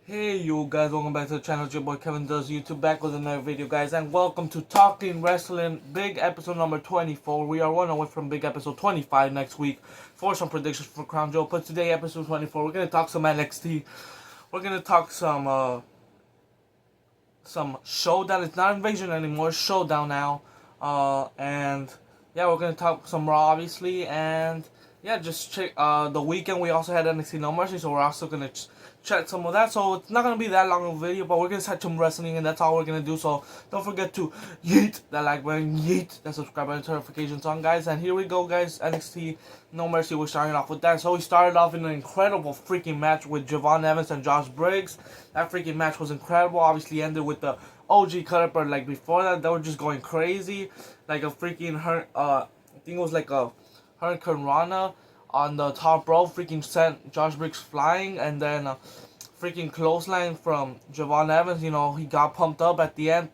Hey you guys, welcome back to the channel. It's your boy Kevin Does YouTube, back with another video, guys, and welcome to Talking Wrestling, big episode number 24. We are one away from big episode 25 next week for some predictions for Crown Jewel. But today, episode 24, we're gonna talk some NXT. We're gonna talk some Showdown. It's not Invasion anymore, it's Showdown now. And yeah, we're gonna talk some Raw, obviously, and yeah, just check the weekend. We also had NXT No Mercy, so we're also gonna check some of that. So it's not gonna be that long of a video, but we're gonna touch some wrestling, and that's all we're gonna do. So don't forget to yeet that like button, yeet that subscribe button, notifications on, guys. And here we go, guys. NXT No Mercy. We're starting off with that. So we started off in an incredible freaking match with Javon Evans and Josh Briggs. That freaking match was incredible. Obviously ended with the OG cutter, but like before that, they were just going crazy. Like a freaking I think it was like a Hurricane Rana on the top rope, freaking sent Josh Briggs flying, and then freaking clothesline from Javon Evans. You know, he got pumped up at the end,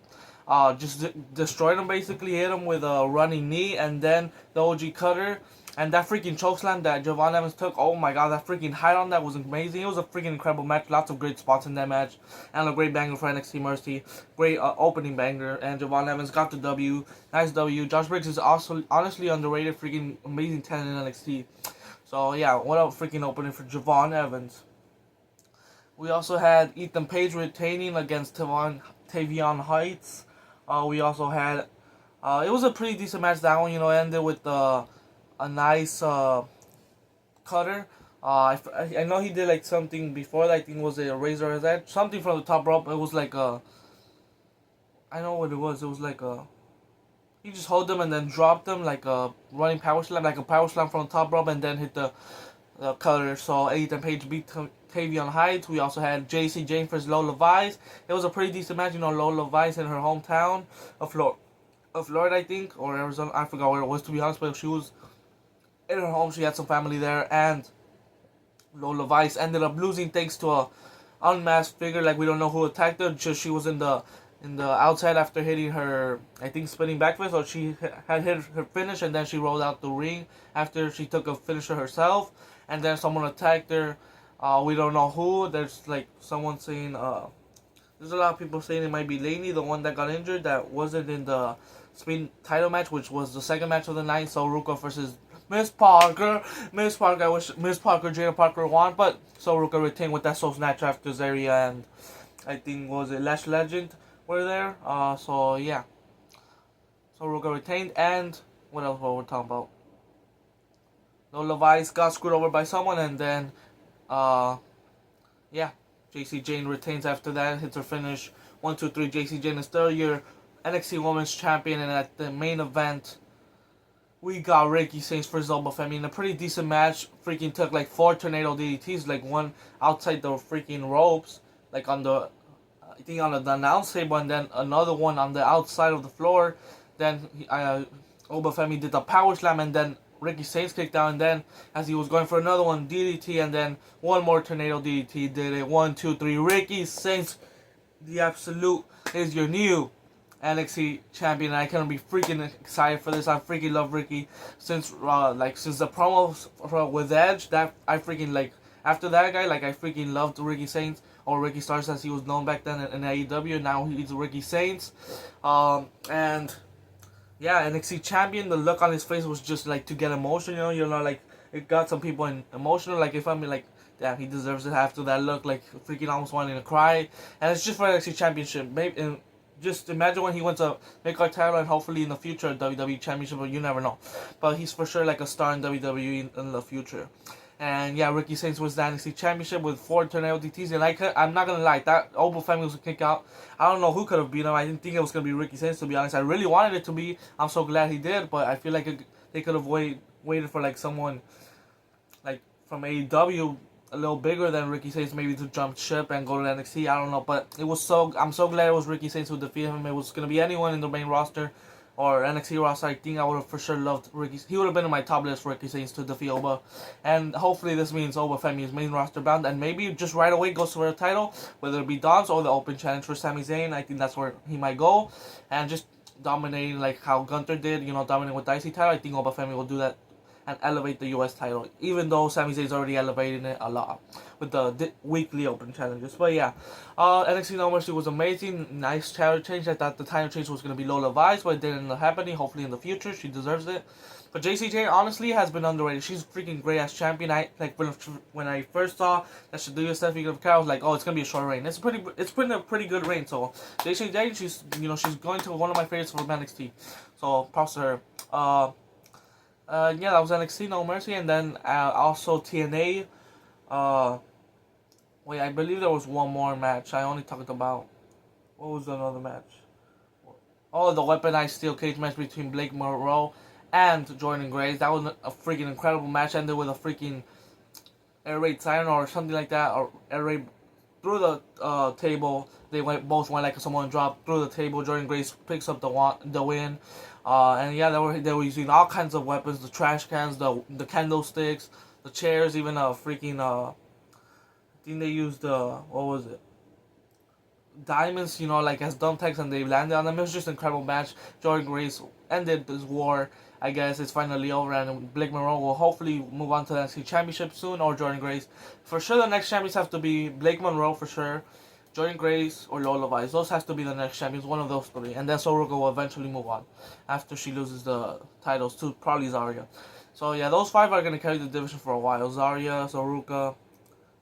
just destroyed him, basically hit him with a running knee, and then the OG cutter, and that freaking chokeslam that Javon Evans took. Oh my god, that freaking height on that was amazing. It was a freaking incredible match. Lots of great spots in that match, and a great banger for NXT Mercy. Great opening banger, and Javon Evans got the W. Nice W. Josh Briggs is also honestly underrated. Freaking amazing talent in NXT. So yeah, what a freaking opening for Javon Evans. We also had Ethan Page retaining against Tavion Heights. We also had, it was a pretty decent match. That one, you know, ended with a nice cutter. I know he did like something before that. I think it was a razor edge, something from the top rope. It was like I know what it was. It was like he just hold them and then dropped them like a running power slam, like a power slam from the top rope, and then hit the cutter. So Ethan Page beat Tavion Heights. We also had JC Jane versus Lola Vice. It was a pretty decent match. You know, Lola Vice in her hometown of Florida, I think, or Arizona. I forgot where it was, to be honest, but she was in her home. She had some family there, and Lola Vice ended up losing thanks to a unmasked figure. Like, we don't know who attacked her. Just she was in the outside after hitting her, I think, spinning backflip, or she had hit her finish, and then she rolled out the ring after she took a finisher herself, and then someone attacked her. We don't know who. There's like someone saying, there's a lot of people saying it might be Laney, the one that got injured, that wasn't in the spin title match, which was the second match of the night. So Ruka versus Miss Parker. I wish Miss Parker, Jada Parker won, but So Ruka retained with that soul snatch after Zaria and I think was it Lash Legend were there. So yeah. So Ruka retained, and what else were we talking about? Lola Vice got screwed over by someone, and then yeah, JC Jane retains after that, hits her finish. 1, 2, 3. JC Jane is still your NXT Women's Champion, and at the main event, we got Ricky Saints versus Alba Femi in a pretty decent match. Freaking took like 4 tornado DDTs, like one outside the freaking ropes, like on the, I think on the announce table, and then another one on the outside of the floor. Then Alba Femi did the power slam, and then Ricky Saints kicked out, and then as he was going for another one, DDT, and then one more tornado DDT. Did it. 1, 2, 3. Ricky Saints, the Absolute, is your new NXT champion, and I can't be freaking excited for this. I freaking love Ricky since the promos with Edge. That I freaking like. After that guy, like, I freaking loved Ricky Saints, or Ricky Starks as he was known back then in AEW. Now he's Ricky Saints, and yeah, NXT champion. The look on his face was just like to get emotional. You know, like it got some people emotional. Like, if I'm like, damn, he deserves it after that look. Like, freaking almost wanting to cry. And it's just for NXT championship. Maybe, and just imagine when he wins a mid-card title, and hopefully in the future a WWE championship. But you never know. But he's for sure like a star in WWE in the future. And yeah, Ricky Saints was the NXT Championship with 4 tornado DTs. And I'm not going to lie, that Alba Family was a kick out. I don't know who could have beat him. I didn't think it was going to be Ricky Saints, to be honest. I really wanted it to be. I'm so glad he did. But I feel like they could have waited for like someone like from AEW a little bigger than Ricky Saints, maybe to jump ship and go to NXT. I don't know. But I'm so glad it was Ricky Saints who defeated him. It was going to be anyone in the main roster or NXT roster. I think I would have for sure loved Ricky. He would have been in my top list, Ricky Saints, to defeat Oba. And hopefully this means Oba Femi is main roster bound, and maybe just right away goes for a title, whether it be Don's or the open challenge for Sami Zayn. I think that's where he might go, and just dominating like how Gunther did, you know, dominating with the IC title. I think Oba Femi will do that and elevate the US title, even though Sami Zayn's already elevating it a lot with the weekly open challenges. But yeah, NXT No Mercy was amazing. Nice title change. I thought the title change was going to be Lola Vice, but it didn't end up happening. Hopefully in the future, she deserves it. But J.C. Jane honestly has been underrated. She's a freaking great ass champion. I like when I first saw that she do Stephanie Carr, I was like, oh, it's gonna be a short reign. It's been a pretty good reign. So J.C. Jane, she's going to one of my favorites from NXT. So props to her. Yeah, that was NXT No Mercy, and then also TNA. Wait, I believe there was one more match. I only talked about. What was another match? Oh, the weaponized steel cage match between Blake Monroe and Jordan Grace. That was a freaking incredible match. Ended with a freaking air raid siren or something like that, or air raid through the table. They both went like someone dropped through the table. Jordan Grace picks up the win. And yeah, they were using all kinds of weapons: the trash cans, the candlesticks, the chairs, even a freaking I think they used what was it? Diamonds, like as thumbtacks, and they landed on them. It was just an incredible match. Jordan Grace ended this war. I guess it's finally over, and Blake Monroe will hopefully move on to the NXT Championship soon, or Jordan Grace. For sure, the next champions have to be Blake Monroe for sure, Jordan Grace, or Lola Vice. Those has to be the next champions, one of those three. And then Soruka will eventually move on after she loses the titles to probably Zarya. So yeah, those five are going to carry the division for a while. Zarya, Soruka,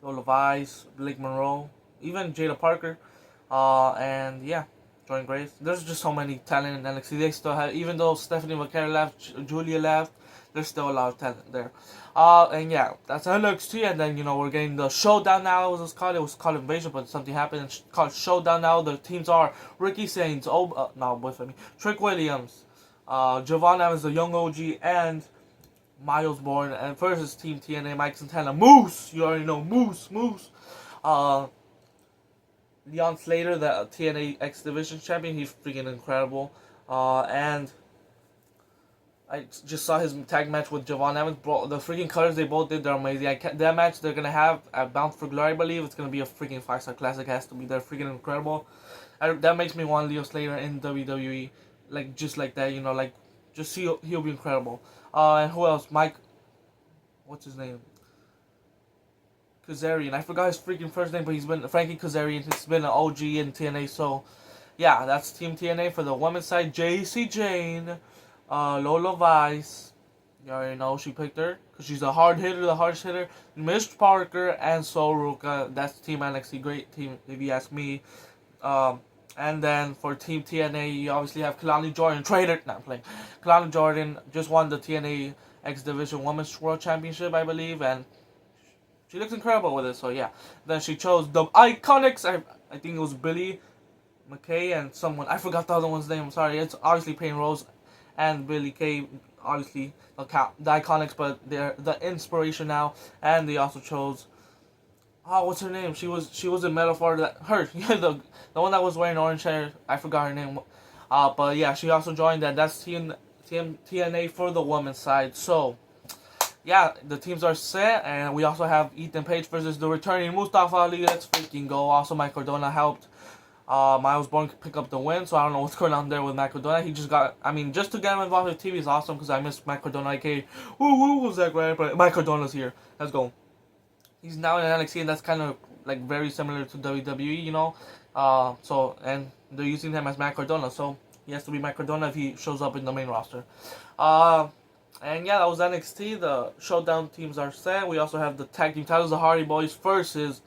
Lola Vice, Blake Monroe, even Jada Parker. And yeah, Jordan Grace. There's just so many talent in NXT. They still have, even though Stephanie McCarry left, Julia left, there's still a lot of talent there. And yeah, that's NXT. And then, we're getting the Showdown now. It was called Invasion, but something happened. It's called Showdown now. The teams are Ricky Saints, Trick Williams, Javon Evans, the Young OG, and Miles Bourne. And versus Team TNA, Mike Santana, Moose. You already know Moose. Leon Slater, the TNA X Division champion, he's freaking incredible. And I just saw his tag match with Javon Evans. Bro, the freaking colors they both did, they're amazing. That match they're going to have at Bound for Glory, I believe. It's going to be a freaking 5-star classic. It has to be. They're freaking incredible. That makes me want Leo Slater in WWE. Just like that, just see he'll be incredible. And who else? What's his name? Kazarian. I forgot his freaking first name, but he's been Frankie Kazarian. He's been an OG in TNA. So, yeah, that's Team TNA for the women's side. JC Jane, Lola Vice. You already know she picked her because she's the hardest hitter. Miss Parker and Soruka. That's Team NXT. Great team, if you ask me. And then for Team TNA, you obviously have Kalani Jordan. Kalani Jordan just won the TNA X Division Women's World Championship, I believe, and she looks incredible with it, so yeah. Then she chose the Iconics. I think it was Billy McKay and someone. I forgot the other one's name. I'm sorry. It's obviously Payne Rose and Billy Kay. Obviously the Iconics, but they're the inspiration now. And they also chose. What's her name? She was in Metaphor. The one that was wearing orange hair. I forgot her name. But yeah, she also joined that. That's TNA for the women's side. So. Yeah, the teams are set, and we also have Ethan Page versus the returning Mustafa Ali. Let's freaking go. Also, Mike Cardona helped Miles Bourne pick up the win, so I don't know what's going on there with Mike Cardona. He just to get him involved with TV is awesome, because I miss Mike Cardona. Who was that guy? But Mike Cardona's here. Let's go. He's now in NXT, and that's kind of very similar to WWE, and they're using him as Mike Cardona, so he has to be Mike Cardona if he shows up in the main roster. And yeah, that was NXT. The Showdown teams are set. We also have the tag team titles, the Hardy Boys versus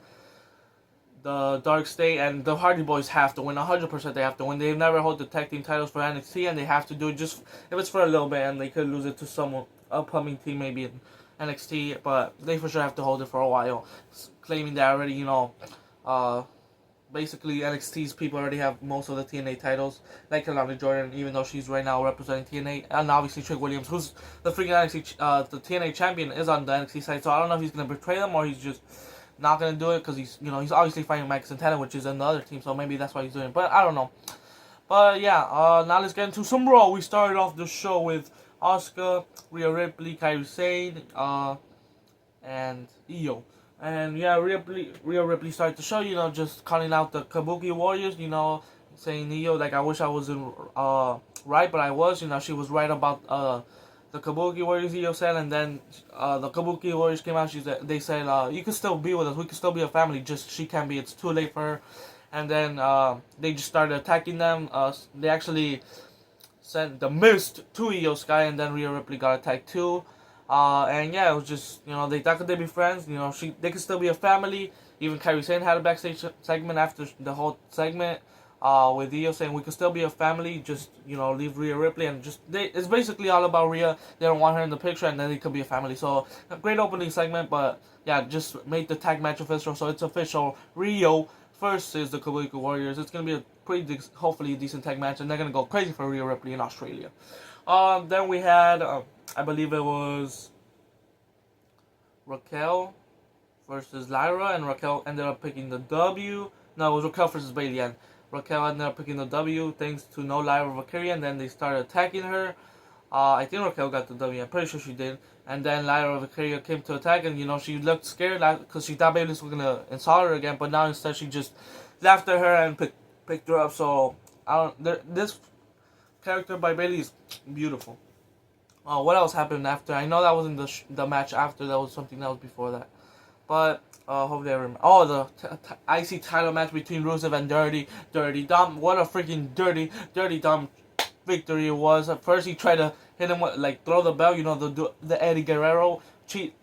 the Dark State, and the Hardy Boys have to win. 100% they have to win. They've never held the tag team titles for NXT, and they have to do it just if it's for a little bit, and they could lose it to some upcoming team maybe in NXT, but they for sure have to hold it for a while, claiming that already, basically NXT's people already have most of the TNA titles, like Kalani Jordan, even though she's right now representing TNA, and obviously Trick Williams, who's the freaking NXT, the TNA champion, is on the NXT side, so I don't know if he's going to betray them, or he's just not going to do it, because he's obviously fighting Mike Santana, which is in the other team, so maybe that's why he's doing it, but I don't know. But yeah, now let's get into some Raw. We started off the show with Asuka, Rhea Ripley, Kairi Sane, and Io. And yeah, Rhea Ripley started the show, just calling out the Kabuki Warriors, saying, I wish I wasn't right, but I was, she was right about the Kabuki Warriors, Io said, and then the Kabuki Warriors came out. They said, you can still be with us. We can still be a family. Just she can't be. It's too late for her. And then they just started attacking them. They actually sent the Mist to Io Sky, and then Rhea Ripley got attacked too. And yeah, it was just, they thought that they'd be friends. They could still be a family. Even Kairi Sane had a backstage segment after the whole segment with Io saying we could still be a family. Just leave Rhea Ripley, and it's basically all about Rhea. They don't want her in the picture, and then they could be a family. So a great opening segment, but yeah, just made the tag match official. So it's official. Rio versus the Kabuki Warriors. It's gonna be a pretty, hopefully, decent tag match, and they're gonna go crazy for Rhea Ripley in Australia. Then we had, I believe it was Raquel versus Lyra, and Raquel ended up picking the W. No, it was Raquel versus Bayley, and Raquel ended up picking the W thanks to no Lyra Valkyria, and then they started attacking her. I think Raquel got the W. I'm pretty sure she did. And then Lyra Valkyria came to attack, and she looked scared because she thought Bayley was gonna insult her again, but now instead she just laughed at her and picked her up. So this character by Bayley is beautiful. What else happened after? I know that wasn't the match after. That was something else before that. But hopefully I remember. Oh, the IC title match between Rusev and Dirty Dom. What a freaking Dirty Dom victory it was. At first he tried to hit him with, throw the bell. The Eddie Guerrero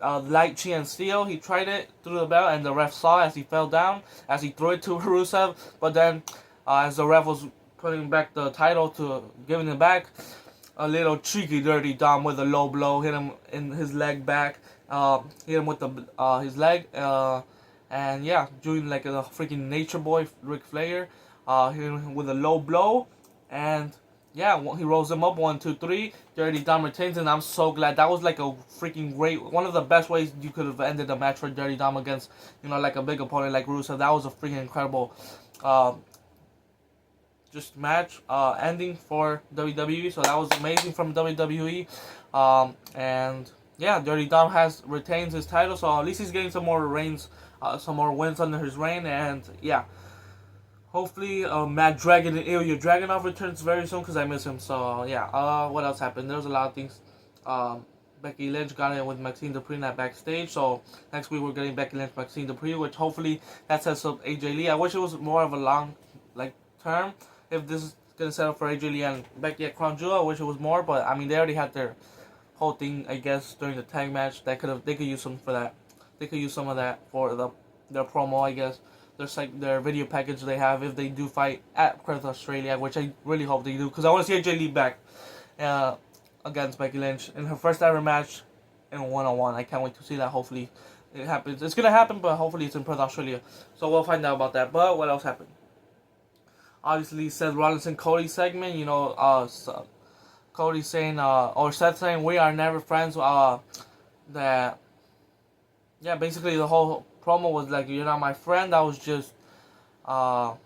light chi and steel. He tried it through the bell, and the ref saw as he fell down as he threw it to Rusev. But then, as the ref was putting back the title to giving it back, a little cheeky Dirty Dom with a low blow hit him in his leg back. Hit him with his leg, and yeah, doing like a freaking Nature Boy Ric Flair. Hit him with a low blow, and yeah, he rolls him up 1, 2, 3. Dirty Dom retains, and I'm so glad. That was like a freaking great, one of the best ways you could have ended the match for Dirty Dom against like a big opponent like Rusev. That was a freaking incredible just match ending for WWE. So that was amazing from WWE, and yeah, Dirty Dom retains his title, so at least he's getting some more wins under his reign, and yeah, hopefully Matt Dragon and Ilya Dragunov returns very soon because I miss him. So yeah, what else happened? There was a lot of things. Becky Lynch got in with Maxine Dupree at backstage, so next week we're getting Becky Lynch, Maxine Dupree, which hopefully that sets up AJ Lee. I wish it was more of a long term. If this is gonna set up for AJ Lee and Becky at Crown Jewel, I wish it was more, but I mean they already had their whole thing, I guess, during the tag match. They could use some for that. They could use some of that for their promo, I guess. Their video package they have if they do fight at Perth, Australia, which I really hope they do, because I want to see AJ Lee back against Becky Lynch in her first ever match in a one-on-one. I can't wait to see that. Hopefully it happens. It's gonna happen, but hopefully it's in Perth, Australia. So we'll find out about that. But what else happened? Obviously, Seth Rollins and Cody segment. Cody saying, or Seth saying, we are never friends. Basically the whole promo was like, you're not my friend. I was just, you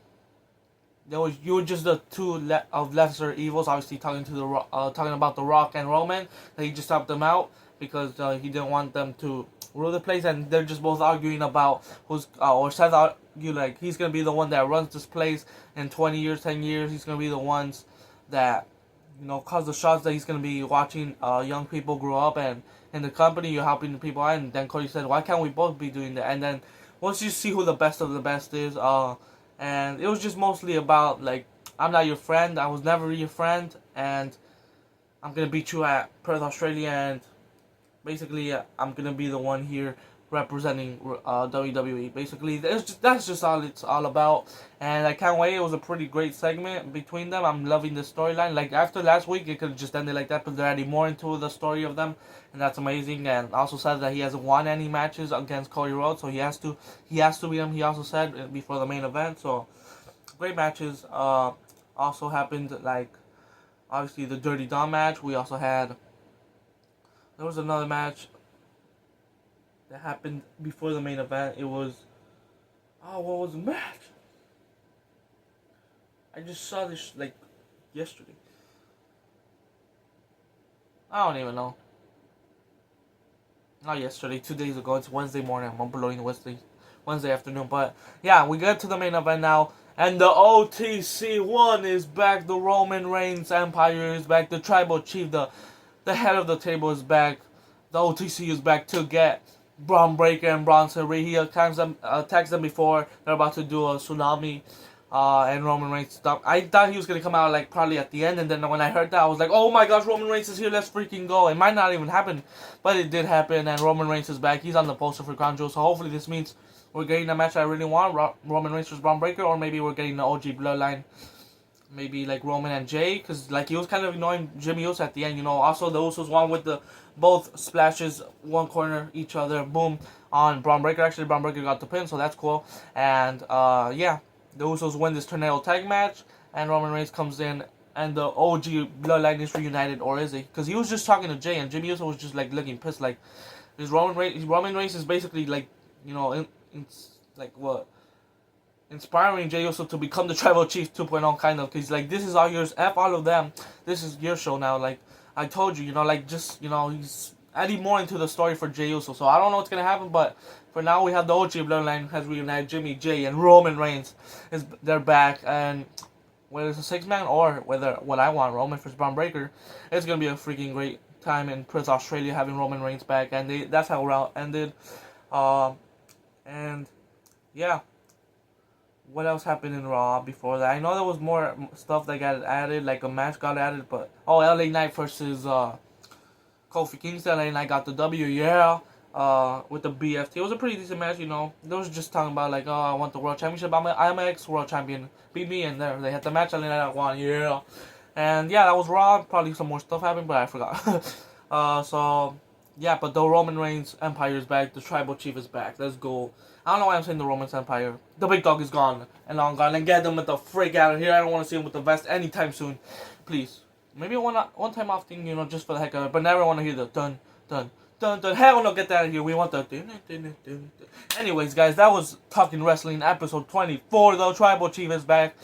were just the two of lesser evils. Obviously talking about The Rock and Roman. That he just helped them out because he didn't want them to rule the place, and they're just both arguing about or Seth argue like he's gonna be the one that runs this place in 20 years, 10 years. He's gonna be the ones that cause the shots that he's gonna be watching young people grow up, and in the company you're helping the people out. And then Cody said, why can't we both be doing that? And then once you see who the best of the best is, and it was just mostly about like, I'm not your friend, I was never your friend, and I'm gonna beat you at Perth, Australia, and basically I'm gonna be the one here representing WWE. Basically, that's just all it's all about, and I can't wait. It was a pretty great segment between them. I'm loving the storyline. Like after last week, it could have just ended like that, but they're adding more into the story of them, and that's amazing. And also said that he hasn't won any matches against Cody Rhodes, so he has to beat him. He also said before the main event. So great matches. Also happened like obviously the Dirty Dom match. We also had. There was another match that happened before the main event. It was... what was the match? I just saw this, yesterday. I don't even know. Not yesterday, 2 days ago. It's Wednesday morning. I'm uploading Wednesday afternoon. But, yeah, we get to the main event now. And the OTC1 is back. The Roman Reigns Empire is back. The Tribal Chief, the the head of the table is back. The OTC is back to get Braun Breaker and Bronson Reed. He attacks them before they're about to do a tsunami. And Roman Reigns stopped. I thought he was gonna come out like probably at the end, and then when I heard that, I was like, "Oh my gosh, Roman Reigns is here! Let's freaking go!" It might not even happen, but it did happen, and Roman Reigns is back. He's on the poster for Crown Jewel, so hopefully this means we're getting a match I really want: Roman Reigns versus Braun Breaker, or maybe we're getting the OG Bloodline, maybe like Roman and Jay, because like he was kind of ignoring Jimmy Uso at the end, you know. Also, the Usos won with the both splashes, one corner each other, boom, on Braun Breaker. Actually, Braun Breaker got the pin, so that's cool. And yeah. The Usos win this tornado tag match, and Roman Reigns comes in, and the OG Bloodline is reunited, or is it? Because he was just talking to Jay, and Jimmy Uso was just like looking pissed. Like, Roman Reigns is basically like, you know, like what, inspiring Jay Uso to become the Tribal Chief 2.0 kind of. Because like, this is all yours. F all of them. This is your show now. Like I told you, you know, like just, you know, he's adding more into the story for Jay Uso. So I don't know what's gonna happen, but for now we have the OG Bloodline has reunited. Jimmy, Jay, and Roman Reigns they're back, and whether it's a 6-man or whether what I want, Roman versus Braun Breaker, it's gonna be a freaking great time in Perth, Australia, having Roman Reigns back, and that's how Raw ended. And yeah, what else happened in Raw before that? I know there was more stuff that got added, like a match got added, but LA Knight versus Kofi Kingston. LA Knight got the W, yeah. With the BFT. It was a pretty decent match, you know. They was just talking about like, oh, I want the world championship. I'm an ex-world champion. Beat me, and there they had the match. LA Knight won, yeah. And yeah, that was Raw. Probably some more stuff happened, but I forgot. So yeah, but the Roman Reigns Empire is back. The Tribal Chief is back. Let's go. I don't know why I'm saying the Roman Empire. The big dog is gone and long gone. And get them with the freak out of here. I don't want to see him with the vest anytime soon. Please. Maybe one time off thing, you know, just for the heck of it. But never want to hear the dun dun. Dun, dun. Hell no, get that out of here. We want the dun, dun, dun, dun, dun. Anyways, guys, that was Talking Wrestling episode 24. The Tribal Chief is back.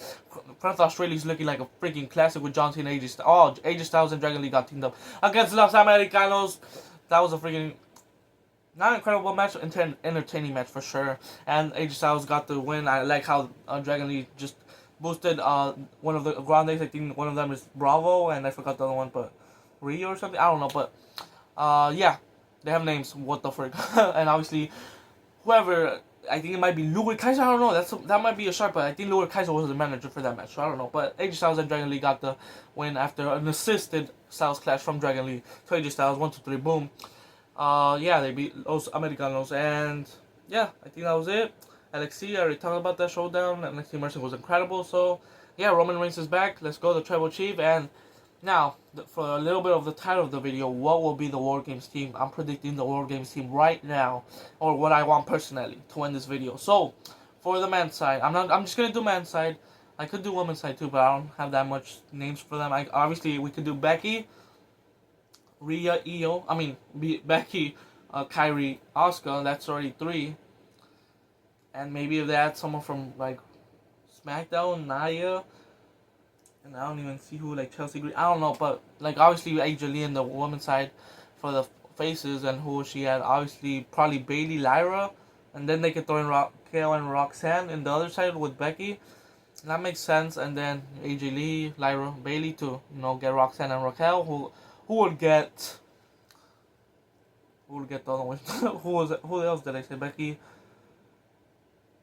Perth, Australia's looking like a freaking classic with John Cena, AJ Styles. Oh, AJ Styles and Dragon Lee got teamed up against Los Americanos. That was a freaking not incredible match, entertaining match for sure. And AJ Styles got the win. I like how Dragon Lee just boosted one of the Grandes. I think one of them is Bravo, and I forgot the other one, but Rio or something. I don't know, but yeah. They have names, what the frick. And obviously, whoever, I think it might be Louis Kaiser, I don't know, that might be a sharp, but I think Louis Kaiser was the manager for that match, so I don't know. But AJ Styles and Dragon Lee got the win after an assisted Styles clash from Dragon Lee. So AJ Styles, 1, 2, 3, boom. Yeah, they beat Los Americanos, and yeah, I think that was it. NXT, I already talked about that showdown. NXT Mercy was incredible, so yeah, Roman Reigns is back. Let's go, the Tribal Chief, and now, for a little bit of the title of the video, what will be the WARGAMES team? I'm predicting the WARGAMES team right now, or what I want personally to win this video. So, for the men's side, I'm just gonna do men's side. I could do women's side too, but I don't have that much names for them. Obviously we could do Becky, Rhea, Io. Becky, Kyrie, Asuka. That's already 3. And maybe if they add someone from like SmackDown, Nia. And I don't even see who, like Chelsea Green. I don't know, but like obviously AJ Lee in the women's side for the faces, and who she had obviously probably Bayley, Lyra, and then they could throw in Raquel and Roxanne in the other side with Becky. And that makes sense. And then AJ Lee, Lyra, Bayley to get Roxanne and Raquel. Who would get the other one? Who else did I say? Becky.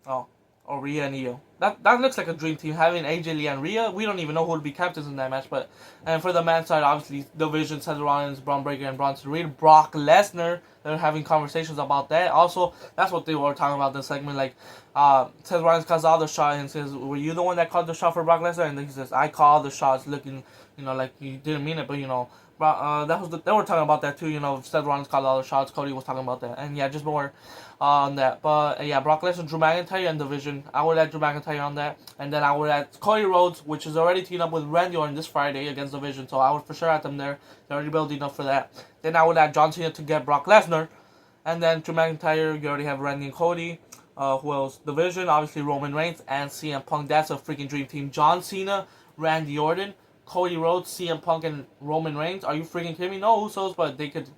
Oh. Or Rhea and Io. That looks like a dream team. Having AJ Lee and Rhea, we don't even know who will be captains in that match. And for the men's side, obviously, Division, Seth Rollins, Braun Breaker, and Bronson Reed. Brock Lesnar, they're having conversations about that. Also, that's what they were talking about in the segment. Like, Seth Rollins calls all the shot and says, "Were you the one that called the shot for Brock Lesnar?" And then he says, "I called the shots," looking, like he didn't mean it, but they were talking about that too. Seth Rollins called all the shots. Cody was talking about that, and yeah, just more on that. But yeah, Brock Lesnar, Drew McIntyre, and Division. I would add Drew McIntyre on that, and then I would add Cody Rhodes, which is already teamed up with Randy Orton this Friday against Division. So I would for sure add them there. They're already building up for that. Then I would add John Cena to get Brock Lesnar, and then Drew McIntyre. You already have Randy and Cody. Who else? Division, obviously Roman Reigns and CM Punk. That's a freaking dream team. John Cena, Randy Orton, Cody Rhodes, CM Punk, and Roman Reigns. Are you freaking kidding me? No Usos, but they could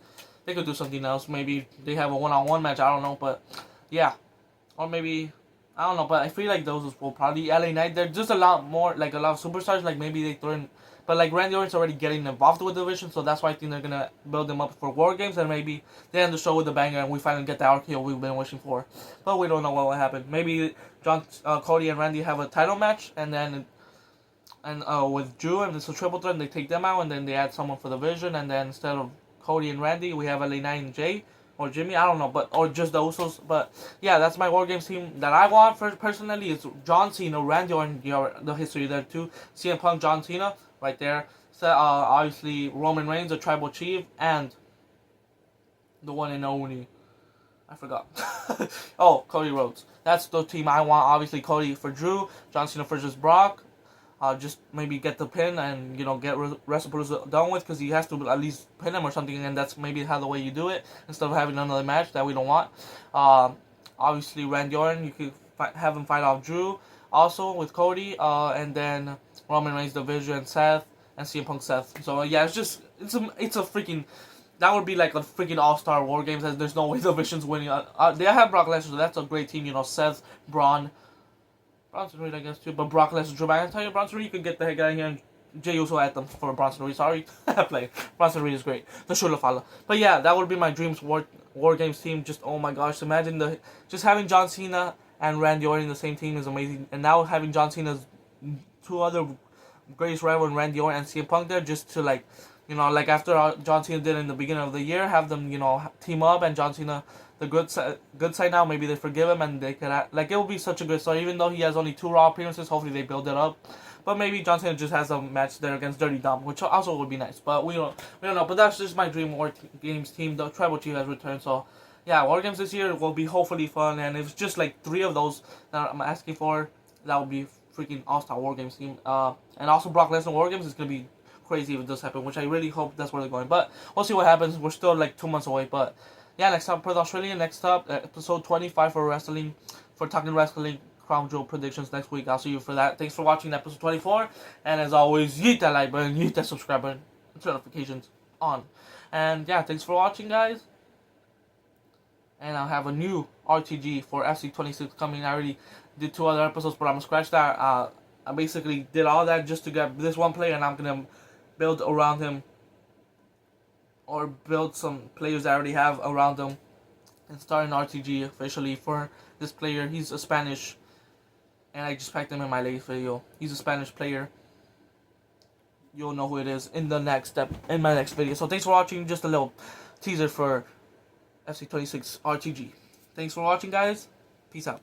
do something else. Maybe they have a one-on-one match. I don't know, but yeah, or maybe I don't know, but I feel like those will probably LA Knight. They're just a lot more, like a lot of superstars. Like maybe they throw in, but like Randy Orton's already getting involved with the division, so that's why I think they're gonna build them up for War Games, and maybe they end the show with a banger, and we finally get the RKO we've been wishing for. But we don't know what will happen. Maybe Cody and Randy have a title match, and then with Drew, and it's a triple threat, and they take them out, and then they add someone for the Vision, and then instead of Cody and Randy, we have LA Knight and Jay. Or Jimmy, I don't know, or just the Usos. But yeah, that's my War Games team that I want personally. Is John Cena, Randy Orton, the history there too. CM Punk, John Cena, right there. So obviously Roman Reigns, the Tribal Chief, and the one and only, I forgot. Oh, Cody Rhodes. That's the team I want. Obviously Cody for Drew, John Cena versus Brock. Just maybe get the pin and get WrestlePalooza done with, because he has to at least pin him or something, and that's maybe how the way you do it instead of having another match that we don't want. Obviously Randy Orton, you could have him fight off Drew also with Cody, and then Roman Reigns, the Vision, and Seth, and CM Punk Seth. So yeah, it's a freaking, that would be like a freaking all-star War Games. There's no way the Vision's winning. They have Brock Lesnar, so that's a great team. Seth, Braun. Bronson Reed, I guess, too. But Brock Lesnar, Drew McIntyre, Bronson Reed, you can get the heck out of here. And Jey Uso at them for Bronson Reed. Sorry. Playing. Bronson Reed is great. The Shula Fala. But yeah, that would be my dreams War Games team. Just, oh my gosh. Imagine just having John Cena and Randy Orton in the same team is amazing. And now having John Cena's two other greatest rival, Randy Orton and CM Punk there, just to like after John Cena did in the beginning of the year, have them, team up, and John Cena, the good side now, maybe they forgive him, and they could it will be such a good story. Even though he has only 2 Raw appearances, hopefully they build it up. But maybe John Cena just has a match there against Dirty Dom, which also would be nice. But we don't know. But that's just my dream War Games team. The Tribal Chief has returned, so yeah, War Games this year will be hopefully fun. And if it's just like 3 of those that I'm asking for, that would be freaking all-star War Games team. And also Brock Lesnar War Games is gonna be crazy if it does happen, which I really hope that's where they're going. But we'll see what happens. We're still like 2 months away. But yeah, next up for the Australian, next up episode 25 for wrestling, for talking wrestling crown jewel predictions next week. I'll see you for that. Thanks for watching episode 24, and as always, hit that like button, hit that subscribe button, notifications on. And yeah, thanks for watching, guys. And I'll have a new RTG for FC26 coming. I already did 2 other episodes, but I'm gonna scratch that. I basically did all that just to get this one player, and I'm gonna build around him, or build some players I already have around him, and start an RTG officially for this player. He's a Spanish, and I just packed him in my latest video. He's a Spanish player. You'll know who it is in the next step, in my next video. So thanks for watching. Just a little teaser for FC26 RTG. Thanks for watching, guys. Peace out.